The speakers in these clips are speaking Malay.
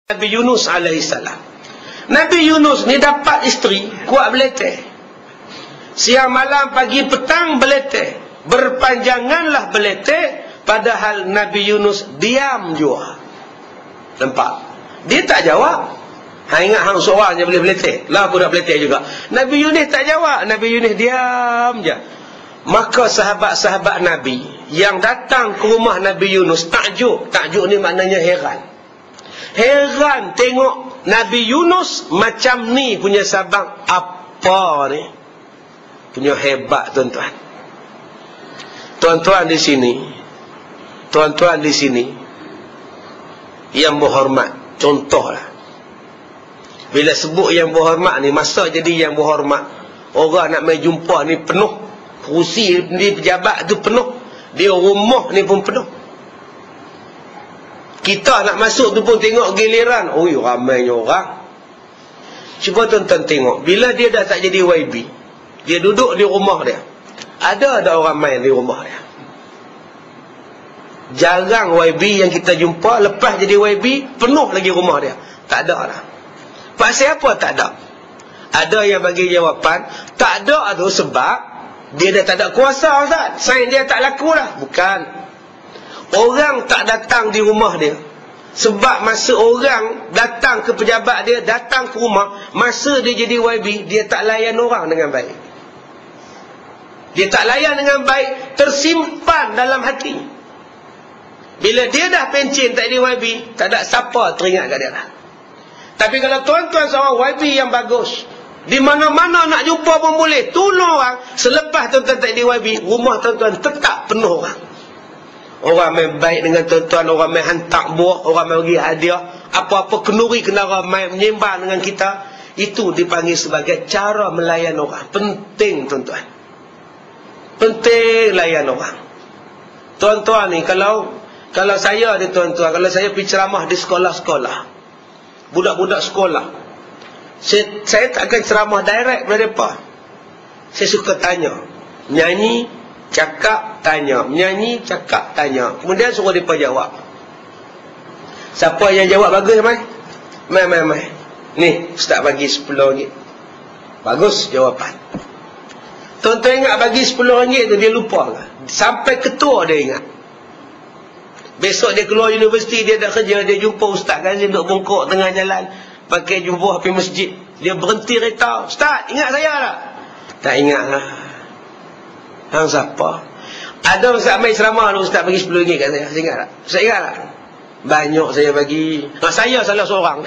Nabi Yunus alaihissalam. Nabi Yunus ni dapat isteri kuat beleteh. Siang malam pagi petang beleteh. Berpanjanganlah beleteh, padahal Nabi Yunus diam jua. Nampak? Dia tak jawab. Ingat hang seorang je boleh beleteh. Lah aku nak beleteh juga. Nabi Yunus tak jawab. Nabi Yunus diam je. Maka sahabat-sahabat Nabi yang datang ke rumah Nabi Yunus takjub. Takjub ni maknanya heran. Heran tengok Nabi Yunus macam ni punya sabang. Apa ni? Punya hebat tuan-tuan. Tuan-tuan di sini. Tuan-tuan di sini yang berhormat. Contohlah. Bila sebut yang berhormat ni, masa jadi yang berhormat, orang nak main jumpa ni penuh. Kerusi di pejabat tu penuh. Dia rumah ni pun penuh. Kita nak masuk tu pun tengok giliran. Oi, ramainya orang. Cuba tuan-tuan tengok. Bila dia dah tak jadi YB, dia duduk di rumah dia. Ada orang main di rumah dia. Jarang YB yang kita jumpa lepas jadi YB penuh lagi rumah dia. Tak ada lah. Pasal apa tak ada? Ada yang bagi jawapan, tak ada tu sebab dia dah tak ada kuasa, Ustaz. Sain dia tak laku lah. Bukan. Orang tak datang di rumah dia. Sebab masa orang datang ke pejabat dia, datang ke rumah, masa dia jadi YB, dia tak layan orang dengan baik. Dia tak layan dengan baik, tersimpan dalam hati. Bila dia dah pencen tak jadi YB, tak ada siapa teringat kat dia lah. Tapi kalau tuan-tuan seorang YB yang bagus, di mana-mana nak jumpa pun boleh, tolong orang. Selepas tuan-tuan tak jadi YB, rumah tuan-tuan tetap penuh orang. Orang main baik dengan tuan-tuan, orang main hantar buah, orang main bagi hadiah, apa-apa kenduri kenara main menyembah dengan kita. Itu dipanggil sebagai cara melayan orang. Penting tuan-tuan. Penting layan orang. Tuan-tuan ni kalau saya ni tuan-tuan, kalau saya pergi ceramah di sekolah-sekolah, budak-budak sekolah, saya tak akan ceramah direct kepada mereka. Saya suka tanya. Nyanyi, cakap, tanya. Menyanyi, cakap, tanya. Kemudian suruh mereka jawab. Siapa yang jawab bagus, mai? Mai. Ni, Ustaz bagi RM10. Bagus jawapan. Tuan-tuan ingat bagi RM10 tu dia lupa ke? Sampai ketua dia ingat. Besok dia keluar universiti, dia dah kerja, dia jumpa Ustaz kan, dia duduk bongkok tengah jalan, pakai jubah pergi masjid. Dia berhenti kereta. Ustaz, ingat saya tak? Tak ingat lah. Hang siapa? Ada Ustaz main ceramah tu, Ustaz bagi RM10 kat saya. Saya ingat tak? Saya ingat tak? Banyak saya bagi. Saya salah seorang.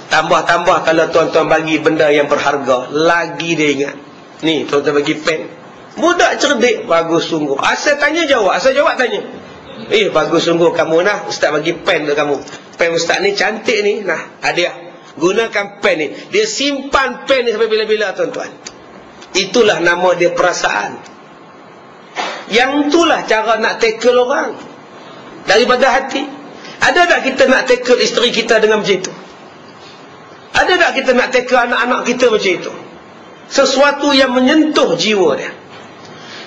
Tambah-tambah kalau tuan-tuan bagi benda yang berharga, lagi dia ingat. Ni, tuan-tuan bagi pen. Budak cerdik, bagus sungguh. Asal tanya jawab, asal jawab tanya. Bagus sungguh kamu nah, Ustaz bagi pen untuk kamu. Pen Ustaz ni cantik ni, nah, hadiah. Gunakan pen ni. Dia simpan pen ni sampai bila-bila tuan-tuan. Itulah nama dia perasaan. Yang itulah cara nak tackle orang. Daripada hati. Ada tak kita nak tackle isteri kita dengan macam itu? Ada tak kita nak tackle anak-anak kita macam itu? Sesuatu yang menyentuh jiwa dia.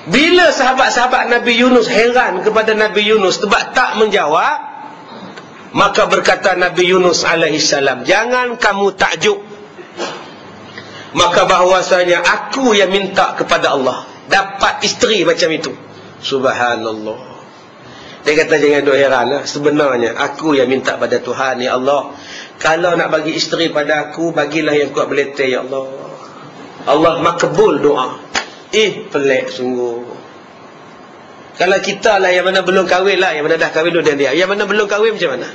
Bila sahabat-sahabat Nabi Yunus heran kepada Nabi Yunus sebab tak menjawab, maka berkata Nabi Yunus alaihissalam, jangan kamu takjub. Maka bahwasanya aku yang minta kepada Allah dapat isteri macam itu. Subhanallah. Dia kata jangan duk heran lah. Sebenarnya aku yang minta pada Tuhan, ya Allah, kalau nak bagi isteri pada aku, bagilah yang kuat beletih, ya Allah. Allah makbul doa. Pelik sungguh. Kalau kita lah yang mana belum kahwin lah, yang mana dah kahwin dulu dan dia, yang mana belum kahwin macam mana?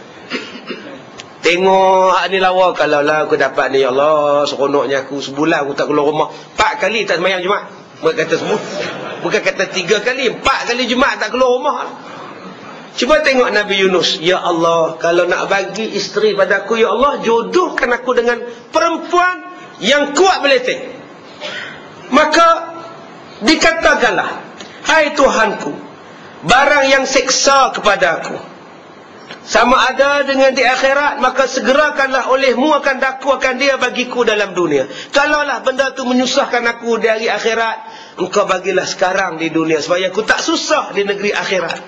Tengok ni lawa, kalau lah aku dapat ni, ya Allah, seronoknya aku sebulan aku tak keluar rumah. 4 kali tak sembahyang Jumaat. Bukan kata semua. Bukan kata 3 kali, 4 kali Jumaat tak keluar rumah. Cuba tengok Nabi Yunus. Ya Allah, kalau nak bagi isteri pada aku, ya Allah, jodohkan aku dengan perempuan yang kuat beletih. Maka dikatakanlah, hai Tuhanku, barang yang seksa kepada aku, sama ada dengan di akhirat, maka segerakanlah olehmu akan dakwakan dia bagiku dalam dunia. Kalaulah benda tu menyusahkan aku dari akhirat, engkau bagilah sekarang di dunia supaya aku tak susah di negeri akhirat.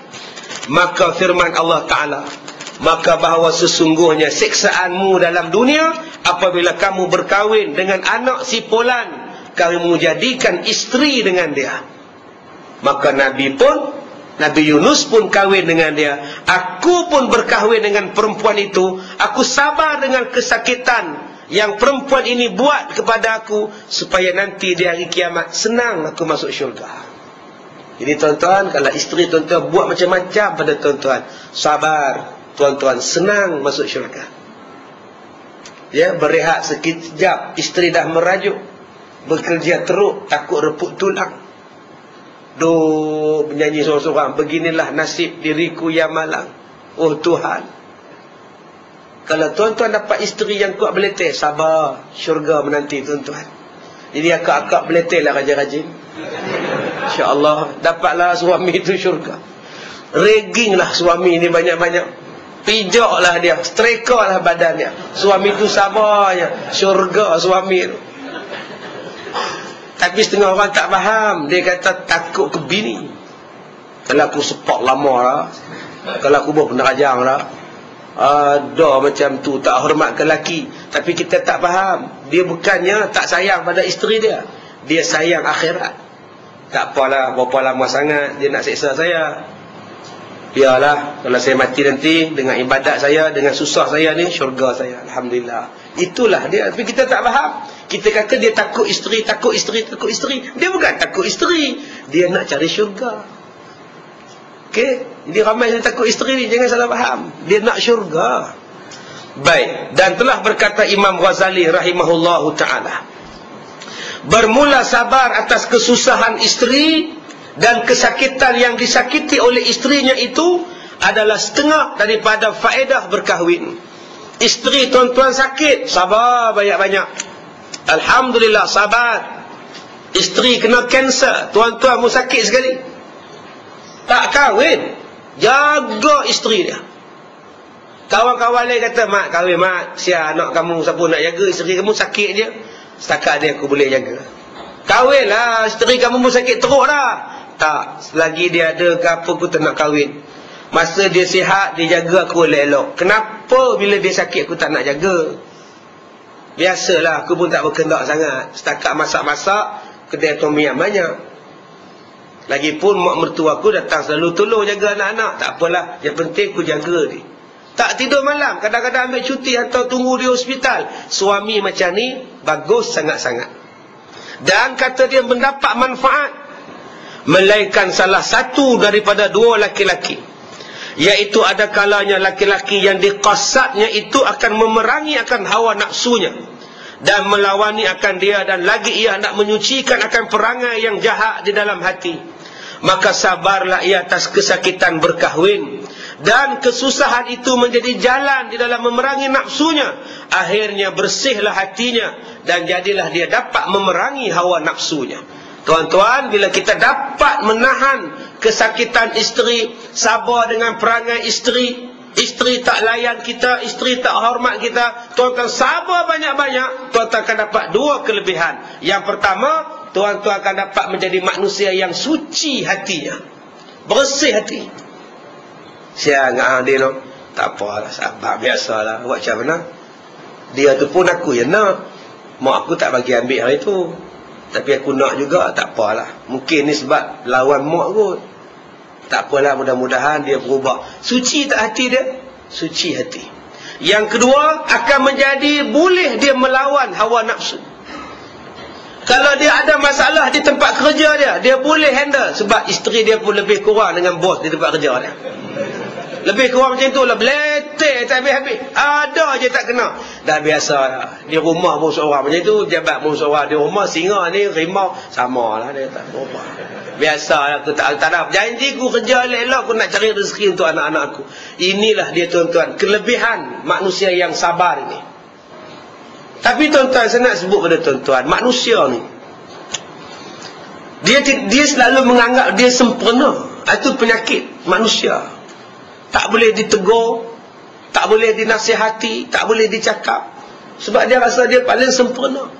Maka firman Allah Ta'ala, maka bahawa sesungguhnya siksaanmu dalam dunia apabila kamu berkahwin dengan anak si fulan, kamu jadikan isteri dengan dia. Maka Nabi Yunus pun kahwin dengan dia. Aku pun berkahwin dengan perempuan itu. Aku sabar dengan kesakitan yang perempuan ini buat kepada aku, supaya nanti di hari kiamat senang aku masuk syurga. Jadi tuan-tuan, kalau isteri tuan-tuan buat macam-macam pada tuan-tuan, sabar tuan-tuan, senang masuk syurga. Ya, berehat sekejap, isteri dah merajuk, bekerja teruk, takut reput tulang. Menyanyi seorang-seorang, beginilah nasib diriku yang malang, oh Tuhan. Kalau tuan-tuan dapat isteri yang kuat beletih, sabar, syurga menanti tuan-tuan. Jadi akak-akak beletih lah rajin-rajin, insya-Allah dapatlah suami itu syurga. Ragging lah suami ni banyak-banyak, pijaklah dia, strekalah badannya, suami itu sabarnya, syurga suami itu. Tapi setengah orang tak faham, dia kata takut ke bini. Kalau aku sepak lama lah, kalau aku buat penerajang lah, ada macam tu, tak hormat ke lelaki. Tapi kita tak faham, dia bukannya tak sayang pada isteri dia, dia sayang akhirat. Tak apalah, berapa lama sangat dia nak seksa saya, biarlah, kalau saya mati nanti dengan ibadat saya, dengan susah saya ni, syurga saya, alhamdulillah. Itulah dia. Tapi kita tak faham, kita kata dia takut isteri, takut isteri, takut isteri. Dia bukan takut isteri, dia nak cari syurga. Okey, jadi ramai yang takut isteri ni, jangan salah faham, dia nak syurga. Baik, dan telah berkata Imam Ghazali rahimahullahu ta'ala, bermula sabar atas kesusahan isteri dan kesakitan yang disakiti oleh istrinya itu adalah setengah daripada faedah berkahwin. Isteri tuan-tuan sakit, sabar banyak-banyak, alhamdulillah, sabar. Isteri kena kanser, tuan-tuan mu sakit sekali, tak kahwin, jaga isteri dia. Kawan-kawan lain kata, mak kahwin mak, siapa anak kamu, siapa nak jaga, isteri kamu sakit je, setakat dia aku boleh jaga. Kahwin lah, isteri kamu pun sakit teruk dah. Tak, selagi dia ada ke apa, aku tak nak kahwin. Masa dia sihat, dia jaga aku elok-elok. Kenapa bila dia sakit aku tak nak jaga? Biasalah, aku pun tak berkendak sangat, setakat masak-masak, kedai tom yam banyak. Lagipun mak mertua aku datang selalu tolong jaga anak-anak. Tak apalah, yang penting aku jaga dia. Tak tidur malam, kadang-kadang ambil cuti atau tunggu di hospital. Suami macam ni bagus sangat-sangat. Dan kata dia mendapat manfaat, melainkan salah satu daripada dua laki-laki, iaitu ada kalanya laki-laki yang dikasatnya itu akan memerangi akan hawa nafsunya dan melawani akan dia, dan lagi ia nak menyucikan akan perangai yang jahat di dalam hati. Maka sabarlah ia atas kesakitan berkahwin, dan kesusahan itu menjadi jalan di dalam memerangi nafsunya. Akhirnya bersihlah hatinya, dan jadilah dia dapat memerangi hawa nafsunya. Tuan-tuan, bila kita dapat menahan kesakitan isteri, sabar dengan perangai isteri, isteri tak layan kita, isteri tak hormat kita, tuan-tuan sabar banyak-banyak, tuan-tuan akan dapat dua kelebihan. Yang pertama, tuan-tuan akan dapat menjadi manusia yang suci hatinya, bersih hati. Siang dia no, tak apalah, sabar biasalah, buat macam mana. Dia tu pun aku yang nak, mak aku tak bagi ambil hari tu, tapi aku nak juga, tak apalah. Mungkin ni sebab lawan mak kot, tak apalah, mudah-mudahan dia berubah. Suci tak hati dia? Suci hati. Yang kedua, akan menjadi boleh dia melawan hawa nafsu. Kalau dia ada masalah di tempat kerja dia, dia boleh handle, sebab isteri dia pun lebih kurang dengan bos di tempat kerja dia. Lebih kurang macam tu lah, beletih tak habis-habis, ada je tak kena. Dah biasa lah. Di rumah pun seorang macam tu, jabat pun seorang. Di rumah singa ni, rimau, sama lah, dia tak berubah. Biasa lah, aku tak ada janji, aku kerja elok-elok, aku nak cari rezeki untuk anak-anak aku. Inilah dia tuan-tuan, kelebihan manusia yang sabar ini. Tapi tuan-tuan, saya nak sebut pada tuan-tuan, manusia ni, dia selalu menganggap dia sempurna. Itu penyakit manusia. Tak boleh ditegur, tak boleh dinasihati, tak boleh dicakap, sebab dia rasa dia paling sempurna.